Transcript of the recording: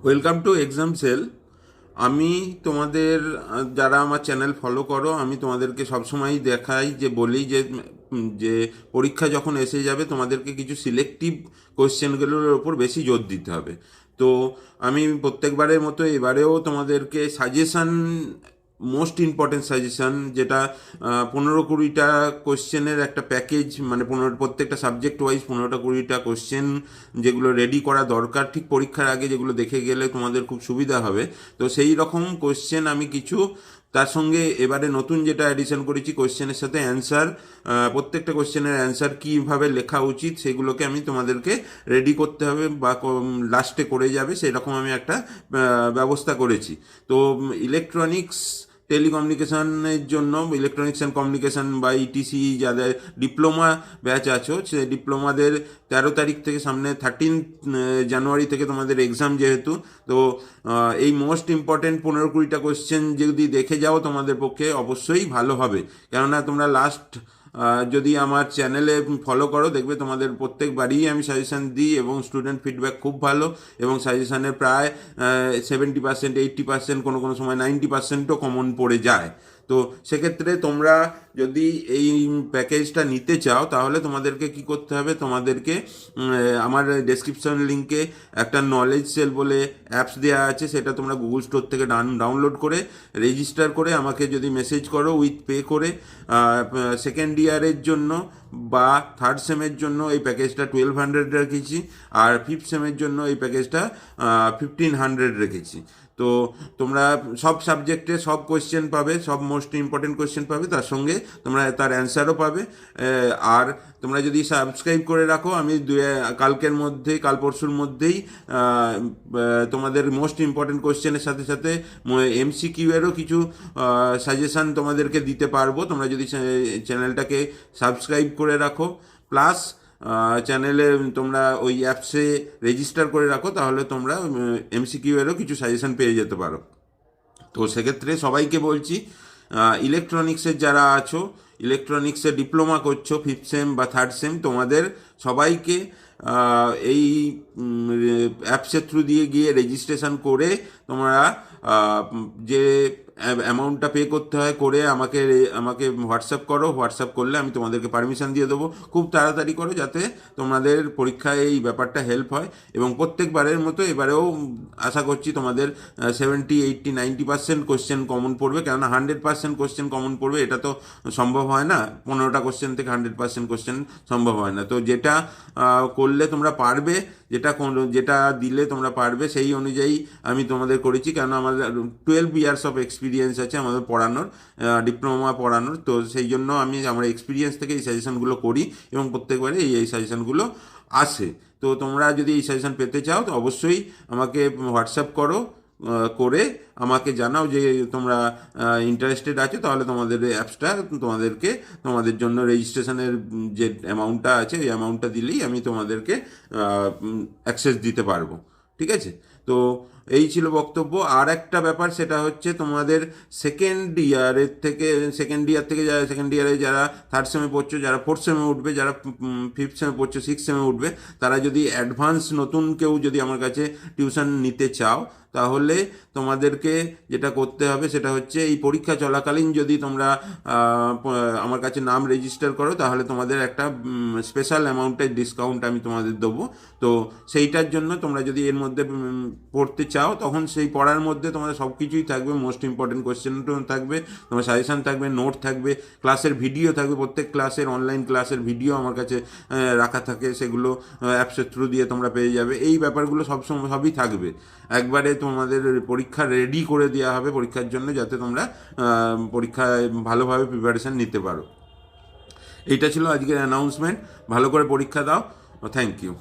Welcome to exam sell. আমি তোমাদের যারা আমার চ্যানেল ফলো করো, আমি তোমাদেরকে সবসময়ই দেখাই যে বলি যে পরীক্ষা যখন এসে যাবে তোমাদেরকে কিছু সিলেক্টিভ কোশ্চেনগুলোর ওপর বেশি জোর দিতে হবে। তো আমি প্রত্যেকবারের মতো এবারেও তোমাদেরকে সাজেশান, মোস্ট ইম্পর্টেন্ট সাজেশান, যেটা 15-20টা কোশ্চেনের একটা প্যাকেজ, মানে প্রত্যেকটা সাবজেক্ট ওয়াইজ 15-20টা কোশ্চেন যেগুলো রেডি করা দরকার ঠিক পরীক্ষার আগে, যেগুলো দেখে গেলে তোমাদের খুব সুবিধা হবে। তো সেই রকম কোশ্চেন আমি কিছু, তার সঙ্গে এবারে নতুন যেটা অ্যাডিশন করেছি, কোশ্চেনের সাথে অ্যান্সার, প্রত্যেকটা কোশ্চেনের অ্যান্সার কীভাবে লেখা উচিত সেগুলোকে আমি তোমাদেরকে রেডি করতে হবে বা লাস্টে করে যাবে, সেরকম আমি একটা ব্যবস্থা করেছি। তো ইলেকট্রনিক্স টেলিকমিউনিকেশনের জন্য, ইলেকট্রনিক্স অ্যান্ড কমিউনিকেশন বা ইটিসি যাদের ডিপ্লোমা ব্যাচ আছো, সে ডিপ্লোমাদের 13 তারিখ থেকে, সামনে 13 জানুয়ারি থেকে তোমাদের এক্সাম যেহেতু, তো এই মোস্ট ইম্পর্টেন্ট 15-20টা কোশ্চেন যদি দেখে যাও তোমাদের পক্ষে অবশ্যই ভালো হবে। কেননা তোমরা লাস্ট যদি আমার চ্যানেলে ফলো করো, দেখবে তোমাদের প্রত্যেকবারই আমি সাজেশান দিই এবং স্টুডেন্ট ফিডব্যাক খুব ভালো, এবং সাজেশানের প্রায় 70%, 80%, কোনো কোনো সময় 90%ও কমন পড়ে যায়। তো সেক্ষেত্রে তোমরা যদি এই প্যাকেজটা নিতে চাও, তাহলে তোমাদেরকে কি করতে হবে, তোমাদেরকে আমার ডেসক্রিপশন লিঙ্কে একটা নলেজ সেল বলে অ্যাপস দেওয়া আছে, সেটা তোমরা গুগল স্টোর থেকে ডাউনলোড করে রেজিস্টার করে আমাকে যদি মেসেজ করো উইথ পে করে, সেকেন্ড ইয়ারের জন্য বা থার্ড সেমের জন্য এই প্যাকেজটা 1200 রেখেছি, আর ফিফথ সেমের জন্য এই প্যাকেজটা 1500 রেখেছি। তো তোমরা সব সাবজেক্টে সব কোয়েশ্চেন পাবে, সব মোস্ট ইম্পর্টেন্ট কোয়েশ্চেন পাবে, তার সঙ্গে তোমরা তার অ্যান্সারও পাবে। আর তোমরা যদি সাবস্ক্রাইব করে রাখো, আমি কালকের মধ্যেই, কাল পরশুর মধ্যেই তোমাদের মোস্ট ইম্পর্টেন্ট কোয়েশ্চেনের সাথে সাথে এমসিকিউ এরও কিছু সাজেশান তোমাদেরকে দিতে পারবো, তোমরা যদি চ্যানেলটাকে সাবস্ক্রাইব করে রাখো, প্লাস চ্যানেলে তোমরা ওই অ্যাপসে রেজিস্টার করে রাখো, তাহলে তোমরা এমসিকিউ এরও কিছু সাজেশন পেয়ে যেতে পারো। তো সেক্ষেত্রে সবাইকে বলছি, ইলেকট্রনিক্সের যারা আছো, ইলেকট্রনিক্সে ডিপ্লোমা করছো, ফিফথ সেম বা থার্ড সেম, তোমাদের সবাইকে এই অ্যাপসের থ্রু দিয়ে গিয়ে রেজিস্ট্রেশন করে তোমরা যে অ্যামাউন্টটা পে করতে হয় করে আমাকে আমাকে হোয়াটসঅ্যাপ করো। হোয়াটসঅ্যাপ করলে আমি তোমাদেরকে পারমিশন দিয়ে দেবো। খুব তাড়াতাড়ি করো, যাতে তোমাদের পরীক্ষায় এই ব্যাপারটা হেল্প হয়। এবং প্রত্যেকবারের মতো এবারেও আশা করছি তোমাদের 70, 80, 90% কোশ্চেন কমন পড়বে, কেননা 100% কোশ্চেন কমন পড়বে এটা তো সম্ভব হয় না। 15টা কোশ্চেন থেকে 100% কোশ্চেন সম্ভব হয় না। তো যেটা করলে তোমরা পারবে, যেটা দিলে তোমরা পারবে, সেই অনুযায়ী আমি তোমাদের করেছি। কেন আমাদের 12 ইয়ার্স অফ এক্সপিরিয়েন্স আছে আমাদের পড়ানোর, ডিপ্লোমা পড়ানোর। তো সেই জন্য আমি আমার এক্সপিরিয়েন্স থেকে এই সাজেশনগুলো করি এবং প্রত্যেকবারে এই সাজেশনগুলো আসে। তো তোমরা যদি এই সাজেশন পেতে চাও, তো অবশ্যই আমাকে হোয়াটসঅ্যাপ করো, করে আমাকে জানাও যে তোমরা ইন্টারেস্টেড আছো। তাহলে তোমাদের অ্যাপসটা তোমাদের জন্য রেজিস্ট্রেশনের যে অ্যামাউন্টটা আছে, এই অ্যামাউন্টটা দিলেই আমি তোমাদেরকে অ্যাক্সেস দিতে পারবো। ঠিক আছে? তো এই ছিল বক্তব্য। আর একটা ব্যাপার, সেটা হচ্ছে তোমাদের সেকেন্ড ইয়ার থেকে যারা সেকেন্ড ইয়ারে, যারা থার্ড সেমে পড়ছো, যারা ফোর্থ সেমে উঠবে, যারা ফিফথ সেমে পড়ছো, সিক্স সেমে উঠবে, তারা যদি অ্যাডভান্স নতুন কেউ যদি আমার কাছে টিউশন নিতে চাও, তাহলে তোমাদেরকে যেটা করতে হবে সেটা হচ্ছে, এই পরীক্ষা চলাকালীন যদি তোমরা আমার কাছে নাম রেজিস্টার করো, তাহলে তোমাদের একটা স্পেশাল অ্যামাউন্টের ডিসকাউন্ট আমি তোমাদের দেবো। তো সেইটার জন্য তোমরা যদি এর মধ্যে পড়তে চাও, তখন সেই পড়ার মধ্যে তোমাদের সব কিছুই থাকবে। মোস্ট ইম্পর্টেন্ট কোয়েশ্চেন থাকবে, তোমার সাজেশান থাকবে, নোট থাকবে, ক্লাসের ভিডিও থাকবে। প্রত্যেক ক্লাসের, অনলাইন ক্লাসের ভিডিও আমার কাছে রাখা থাকে, সেগুলো অ্যাপসের থ্রু দিয়ে তোমরা পেয়ে যাবে। এই ব্যাপারগুলো সবই থাকবে। একবারে তোমাদের পরীক্ষা রেডি করে দেওয়া হবে পরীক্ষার জন্য, যাতে তোমরা পরীক্ষায় ভালোভাবে প্রিপারেশান নিতে পারো। এইটা ছিল আজকের অ্যানাউন্সমেন্ট। ভালো করে পরীক্ষা দাও। Thank you.